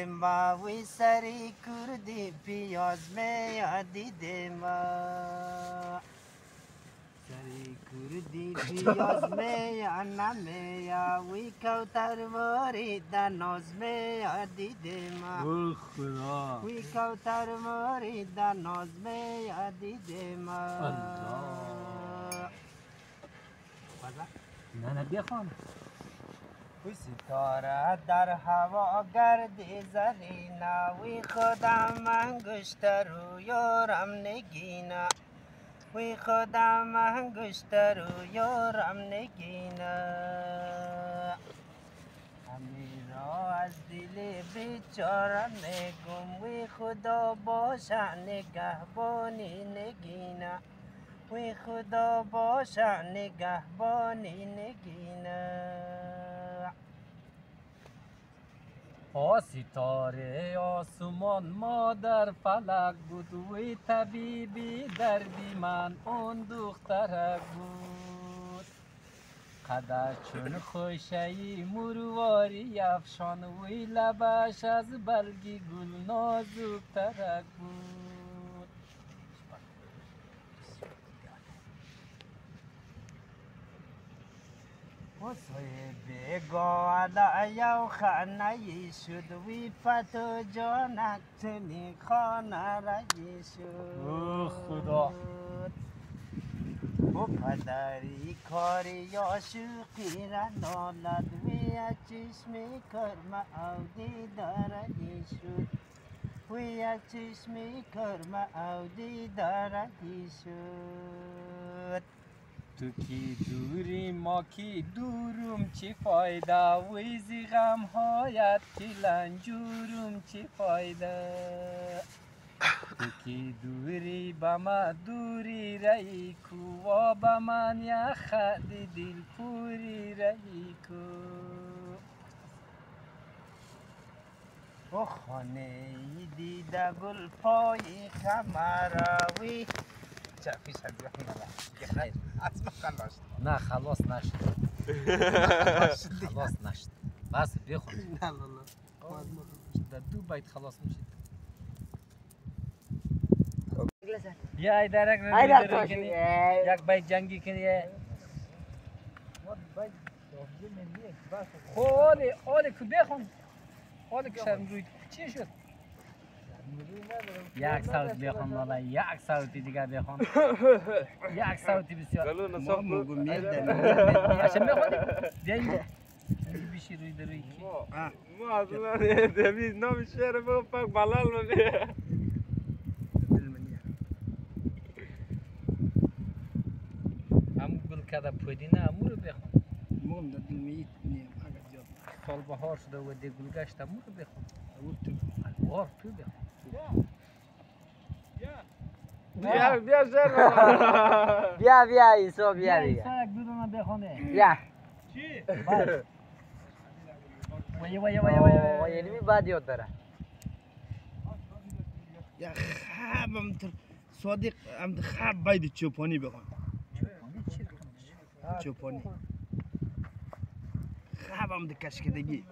دیده ما وی سری کردی پیاز می دیده ما سری کردی پیاز می نمی وی کوتر وارید ناز می دیده ما خدا وی کوتر وارید ناز می دیده ما نه بخوان وی ستاره در هوا گردی زرینه وی خودم انگشت رو یارم نگینه وی خودم انگشت رو یارم نگینه همین را از دل بیچاره میگم وی خدا باشه نگهبانی نگینه وی خدا باشه نگهبانی نگینه ستاره آسمان ما در فلک بود وی طبیبی دردی من اون دخترک بود قدر چون خوشایی مرواری افشان وی لبش از برگی گل نازک ترک بود وصوی بگاه یو خانه شد وی پتو جانک چنین خانه رایی شد خدا و پدری کاری یا شوقی را نالد وی چشمی کرم او دیدارایی شد وی چشمی کرم او دیدارایی شد تو کی دوری ما کی دورم چی فایده وی زی غم هایت کی لنجورم چی فایده تو کی دوری با ما دوری رایی کو و با من یا خد دل کوری رایی کو و خانه دیده گل پای خمروی چه پیش از خیر از ما خلاص نه خلاص نشد خلاص نشد بس بخون نه لالا در دو بیت خلاص میشید بیا ایدرک رو کنی یک بیت جنگی کنی خو آلی که بخون آلی که شرم روی چی شد یک صوت بخون مالا یک صوتی دیگر بخون یک صوتی بسیار ما موگو میردن اشم بخونی بیایی بیشی روی در روی کی ما اصلا دمیز نام شهر بگو پاک بلال منی همون گل کده پودی نه همون رو بخون مهم در دل میت نیم اگر جاب سال بهار شده و دی گل گشت همون رو بخون او تو الوار تو بخون بیا شهر بیا ایسا بیا یک دودونه بخونه بیا چی؟ وای علمی بعد یاد داره یا خوابم تر صادق هم خواب باید چوپانی بخون چوپانی خوابم در کشکدگی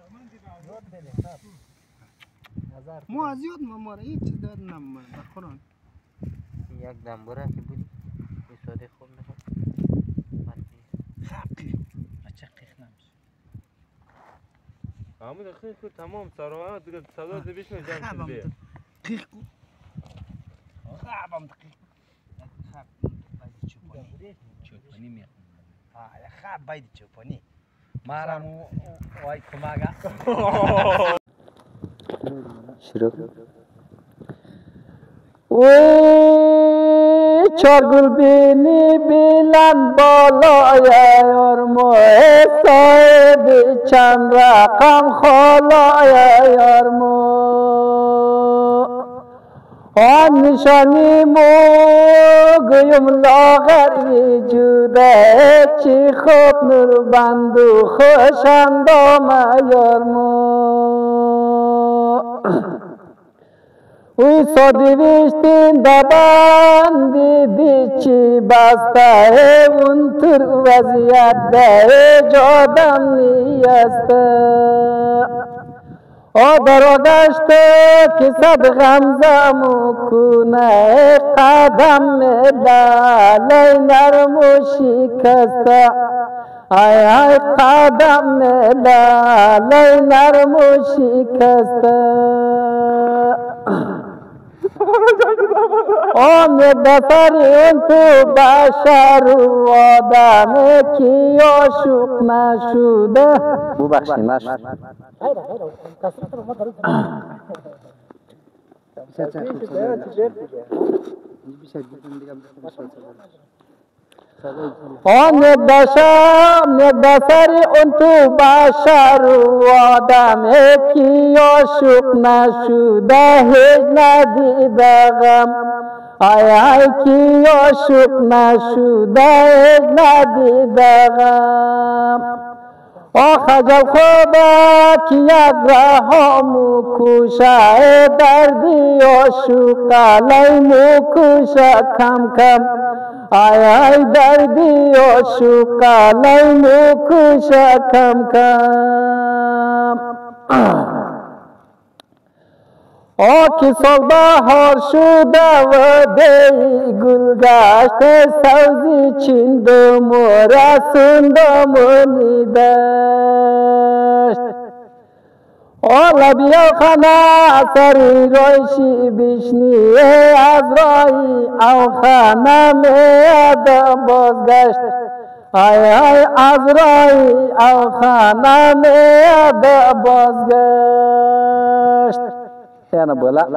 ما از یاد ما را هیچ داد نمیم در قرآن یک دنبوره که بودی ایساده خوب نکن خاقی بچه قیخ نمیشه همون دقیقه که تمام سراغ دیگه صدا دبیش میزن خوابم بیا در قیق کو خوابم در قیق خواب باید چوپانی چوپانی میخون خواب باید چوپانی مارمو وای کماگا شروع وی چارگل بینی بیلن بالای یارمو صاحب چند رقم خالای یارمو آن نشانی مو گویم لاغر وجوده چی خوب نور بندو خوشندام یارمو وی صدیویشتین دبان دیدی چی بسته اون تر وضعیت ده جادم نیسته درگشت که صد غمزم کنه قدم لاله نرم و شکسته ای ای قدم لاله نرم و شکسته دسری تو بشر و آدم کی عاشق نشده ببخشید نشد دسری تو بشر و آدم کی عاشق نشده هیچ ندیده غم ای ای کی عاشق نشده هیچ ندیده غم خجل خدا که یک راه مکوشه دردی عاشق علی مکوشه کم کم ای ای دردی عاشق علی مکوشه کم کم که سالبهار شده و دی گل گشت سوزی چیندم و رسوندم و نیدشت لبیا خانه سری روشی بشنی از رای او خانه میادم بازگشت ای ای از رای او خانه میادم بازگشت. Ya na bola.